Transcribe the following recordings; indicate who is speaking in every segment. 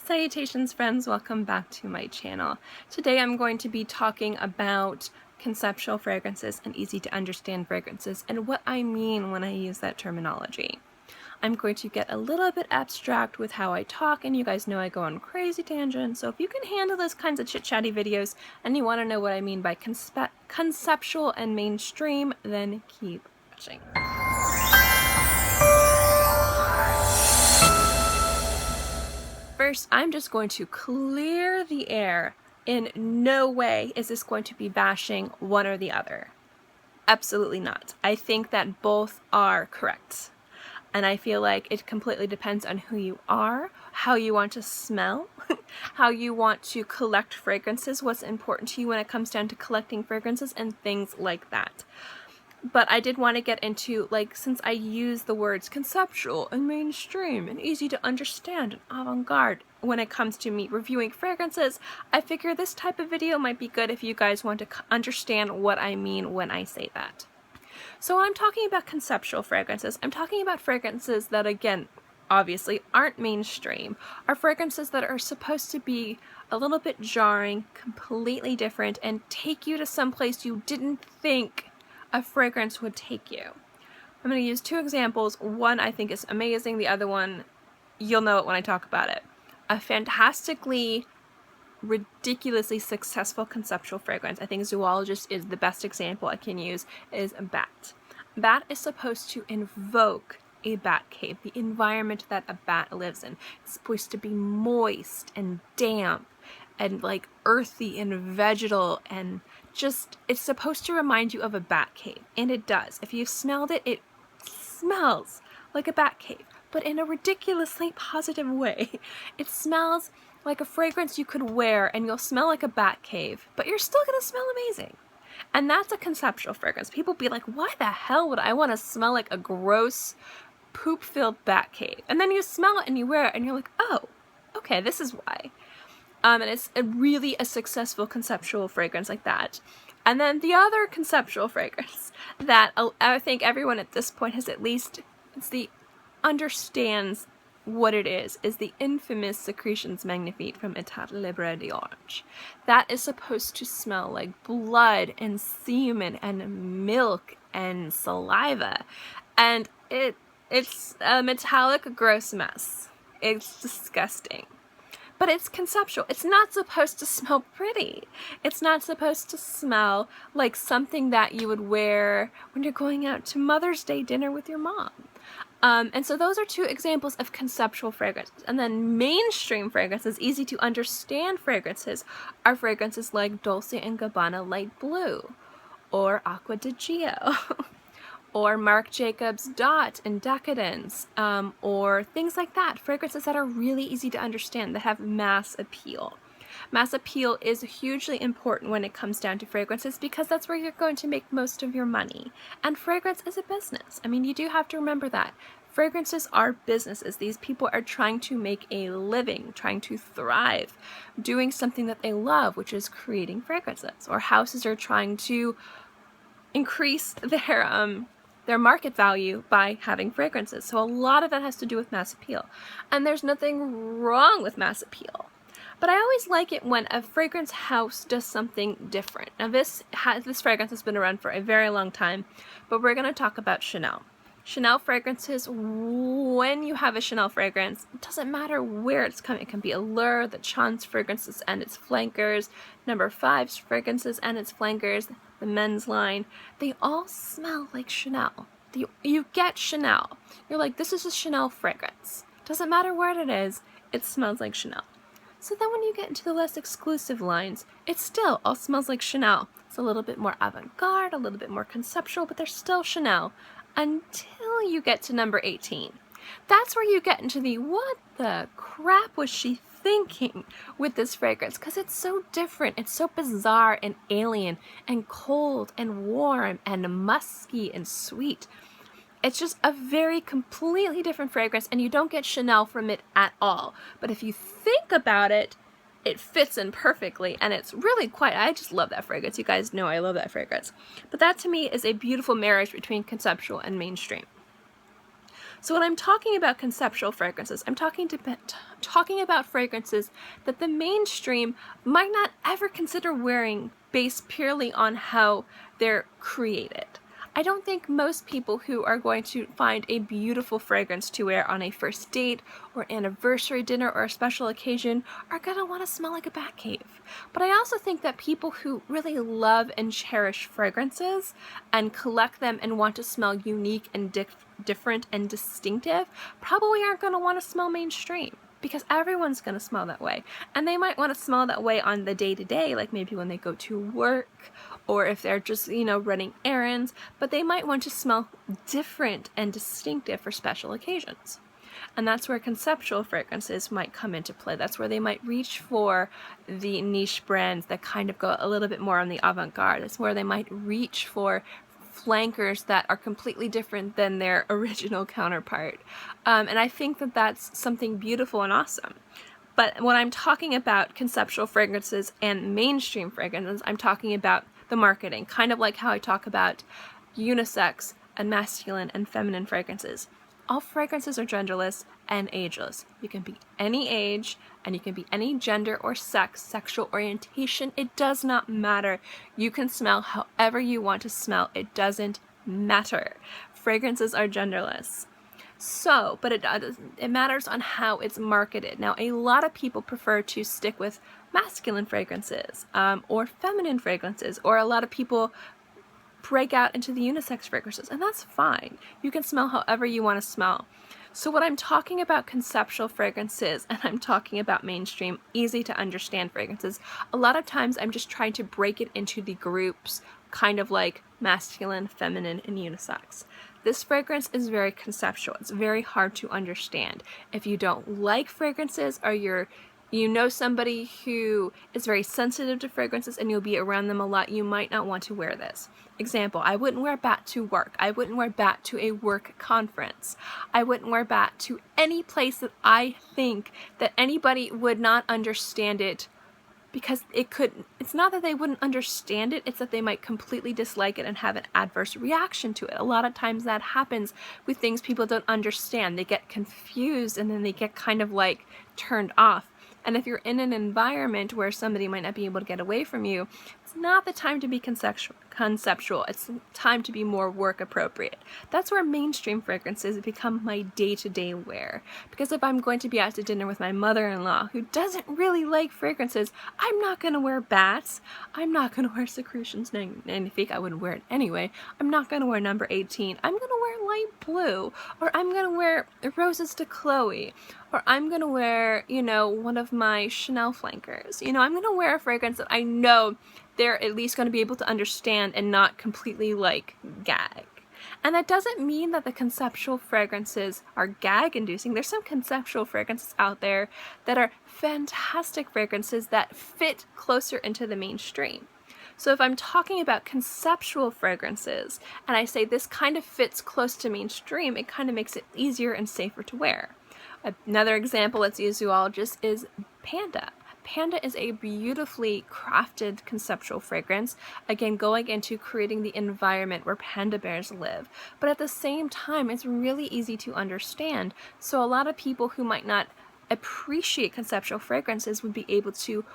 Speaker 1: Salutations friends, welcome back to my channel. Today I'm going to be talking about conceptual fragrances and easy to understand fragrances and what I mean when I use that terminology. I'm going to get a little bit abstract with how I talk, and you guys know I go on crazy tangents, so if you can handle those kinds of chit-chatty videos and you want to know what I mean by conceptual and mainstream, then keep watching. First, I'm just going to clear the air. In no way is this going to be bashing one or the other. Absolutely not. I think that both are correct. And I feel like it completely depends on who you are, how you want to smell, how you want to collect fragrances, what's important to you when it comes down to collecting fragrances and things like that. But I did want to get into, like, since I use the words conceptual and mainstream and easy to understand and avant-garde when it comes to me reviewing fragrances, I figure this type of video might be good if you guys want to understand what I mean when I say that. So I'm talking about conceptual fragrances. I'm talking about fragrances that, again, obviously aren't mainstream, are fragrances that are supposed to be a little bit jarring, completely different, and take you to some place you didn't think a fragrance would take you. I'm going to use two examples. One I think is amazing, the other one, you'll know it when I talk about it. A fantastically, ridiculously successful conceptual fragrance, I think Zoologist is the best example I can use, is Bat. Bat is supposed to invoke a bat cave, the environment that a bat lives in. It's supposed to be moist and damp and like earthy and vegetal, and just, it's supposed to remind you of a bat cave, and it does. If you've smelled it, it smells like a bat cave, but in a ridiculously positive way. It smells like a fragrance you could wear and you'll smell like a bat cave, but you're still gonna smell amazing. And that's a conceptual fragrance. People be like, why the hell would I want to smell like a gross, poop-filled bat cave? And then you smell it and you wear it and you're like, oh, okay, this is why. And it's really a successful conceptual fragrance like that. And then the other conceptual fragrance that I think everyone at this point has at least, understands what it is the infamous Secretions Magnifiques from Etat, Libre, Dior. That is supposed to smell like blood and semen and milk and saliva. And it's a metallic, gross mess. It's disgusting. But it's conceptual. It's not supposed to smell pretty. It's not supposed to smell like something that you would wear when you're going out to Mother's Day dinner with your mom. And so those are two examples of conceptual fragrances. And then mainstream fragrances, easy to understand fragrances, are fragrances like Dolce and Gabbana Light Blue, or Acqua di Gio, or Marc Jacobs Dot in Decadence, or things like that. Fragrances that are really easy to understand, that have mass appeal. Mass appeal is hugely important when it comes down to fragrances because that's where you're going to make most of your money. And fragrance is a business. I mean, you do have to remember that. Fragrances are businesses. These people are trying to make a living, trying to thrive, doing something that they love, which is creating fragrances. Or houses are trying to increase their market value by having fragrances. So a lot of that has to do with mass appeal. And there's nothing wrong with mass appeal. But I always like it when a fragrance house does something different. Now this fragrance has been around for a very long time, but we're going to talk about Chanel. Chanel fragrances, when you have a Chanel fragrance, it doesn't matter where it's coming. It can be Allure, the Chance fragrances and its flankers, Number 5's fragrances and its flankers, the men's line. They all smell like Chanel. You get Chanel. You're like, this is a Chanel fragrance. Doesn't matter where it is, it smells like Chanel. So then when you get into the less exclusive lines, it still all smells like Chanel. It's a little bit more avant-garde, a little bit more conceptual, but they're still Chanel until you get to number 18. That's where you get into the what the crap was she thinking with this fragrance, because it's so different, it's so bizarre and alien and cold and warm and musky and sweet. It's just a very completely different fragrance, and you don't get Chanel from it at all. But if you think about it, it fits in perfectly, and it's really quite, I just love that fragrance. You guys know I love that fragrance. But that to me is a beautiful marriage between conceptual and mainstream. So when I'm talking about conceptual fragrances, I'm talking about fragrances that the mainstream might not ever consider wearing based purely on how they're created. I don't think most people who are going to find a beautiful fragrance to wear on a first date or anniversary dinner or a special occasion are going to want to smell like a bat cave. But I also think that people who really love and cherish fragrances and collect them and want to smell unique and different and distinctive probably aren't going to want to smell mainstream, because everyone's going to smell that way. And they might want to smell that way on the day-to-day, like maybe when they go to work or if they're just, running errands, but they might want to smell different and distinctive for special occasions. And that's where conceptual fragrances might come into play. That's where they might reach for the niche brands that kind of go a little bit more on the avant-garde. It's where they might reach for flankers that are completely different than their original counterpart. And I think that that's something beautiful and awesome. But when I'm talking about conceptual fragrances and mainstream fragrances, I'm talking about the marketing, kind of like how I talk about unisex and masculine and feminine fragrances. All fragrances are genderless and ageless. You can be any age and you can be any gender or sex, sexual orientation. It does not matter. You can smell however you want to smell. It doesn't matter. Fragrances are genderless. So, but it matters on how it's marketed. Now, a lot of people prefer to stick with masculine fragrances or feminine fragrances, or a lot of people break out into the unisex fragrances, and that's fine. You can smell however you want to smell. So when I'm talking about conceptual fragrances and I'm talking about mainstream, easy to understand fragrances, a lot of times I'm just trying to break it into the groups, kind of like masculine, feminine, and unisex. This fragrance is very conceptual. It's very hard to understand. If you don't like fragrances, or you know somebody who is very sensitive to fragrances and you'll be around them a lot, you might not want to wear this. Example, I wouldn't wear Bat to work. I wouldn't wear Bat to a work conference. I wouldn't wear Bat to any place that I think that anybody would not understand it, because it's not that they wouldn't understand it, it's that they might completely dislike it and have an adverse reaction to it. A lot of times that happens with things people don't understand. They get confused and then they get kind of like turned off. And if you're in an environment where somebody might not be able to get away from you, it's not the time to be conceptual. It's the time to be more work appropriate. That's where mainstream fragrances become my day-to-day wear. Because if I'm going to be out to dinner with my mother-in-law who doesn't really like fragrances, I'm not going to wear Bats. I'm not going to wear Secretions Magnifiques. I wouldn't wear it anyway. I'm not going to wear number 18. I'm going to wear light blue. Or I'm going to wear Roses to Chloe. Or I'm going to wear, one of my Chanel flankers. I'm going to wear a fragrance that I know they're at least going to be able to understand and not completely, gag. And that doesn't mean that the conceptual fragrances are gag-inducing. There's some conceptual fragrances out there that are fantastic fragrances that fit closer into the mainstream. So if I'm talking about conceptual fragrances, and I say this kind of fits close to mainstream, it kind of makes it easier and safer to wear. Another example, let's use Zoologist, is Panda. Panda is a beautifully crafted conceptual fragrance, again going into creating the environment where panda bears live. But at the same time, it's really easy to understand, so a lot of people who might not appreciate conceptual fragrances would be able to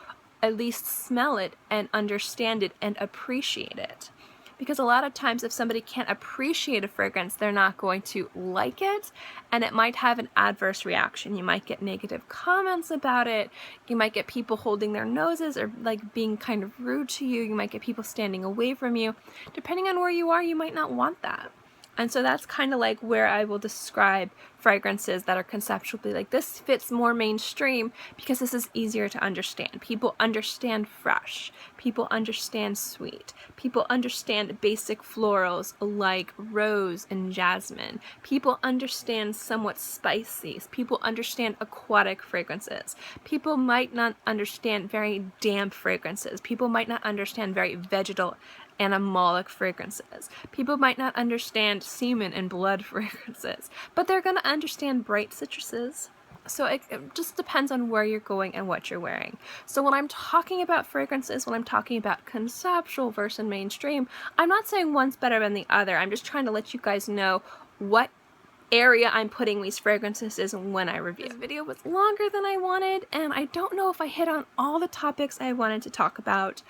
Speaker 1: at least smell it and understand it and appreciate it. Because a lot of times if somebody can't appreciate a fragrance, they're not going to like it, and it might have an adverse reaction. You might get negative comments about it. You might get people holding their noses or being kind of rude to you. You might get people standing away from you. Depending on where you are, you might not want that. And so that's kind of where I will describe fragrances that are conceptually this fits more mainstream because this is easier to understand. People understand fresh. People understand sweet. People understand basic florals like rose and jasmine. People understand somewhat spicy. People understand aquatic fragrances. People might not understand very damp fragrances. People might not understand very vegetal animalic fragrances. People might not understand semen and blood fragrances, but they're going to understand bright citruses. So it just depends on where you're going and what you're wearing. So when I'm talking about fragrances, when I'm talking about conceptual versus mainstream, I'm not saying one's better than the other. I'm just trying to let you guys know what area I'm putting these fragrances is when I review. This video was longer than I wanted, and I don't know if I hit on all the topics I wanted to talk about.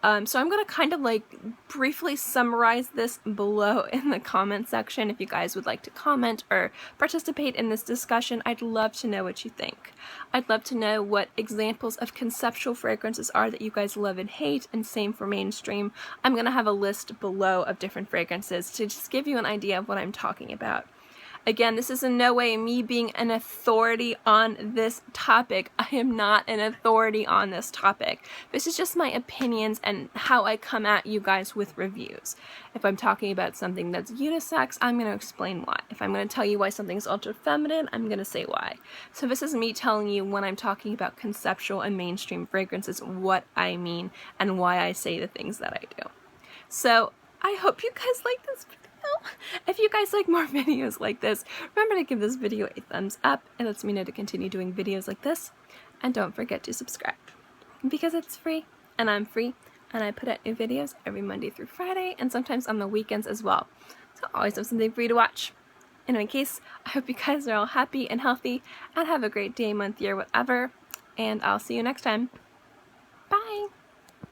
Speaker 1: So I'm going to kind of like briefly summarize this below in the comment section. If you guys would like to comment or participate in this discussion, I'd love to know what you think. I'd love to know what examples of conceptual fragrances are that you guys love and hate, and same for mainstream. I'm going to have a list below of different fragrances to just give you an idea of what I'm talking about. Again, this is in no way me being an authority on this topic. I am not an authority on this topic. This is just my opinions and how I come at you guys with reviews. If I'm talking about something that's unisex, I'm going to explain why. If I'm going to tell you why something's ultra feminine, I'm going to say why. So this is me telling you when I'm talking about conceptual and mainstream fragrances, what I mean and why I say the things that I do. So I hope you guys like this video. If you guys like more videos like this, remember to give this video a thumbs up. It lets me know to continue doing videos like this. And don't forget to subscribe, because it's free and I'm free, and I put out new videos every Monday through Friday and sometimes on the weekends as well. So I always have something for you to watch. In any case, I hope you guys are all happy and healthy and have a great day, month, year, whatever, and I'll see you next time.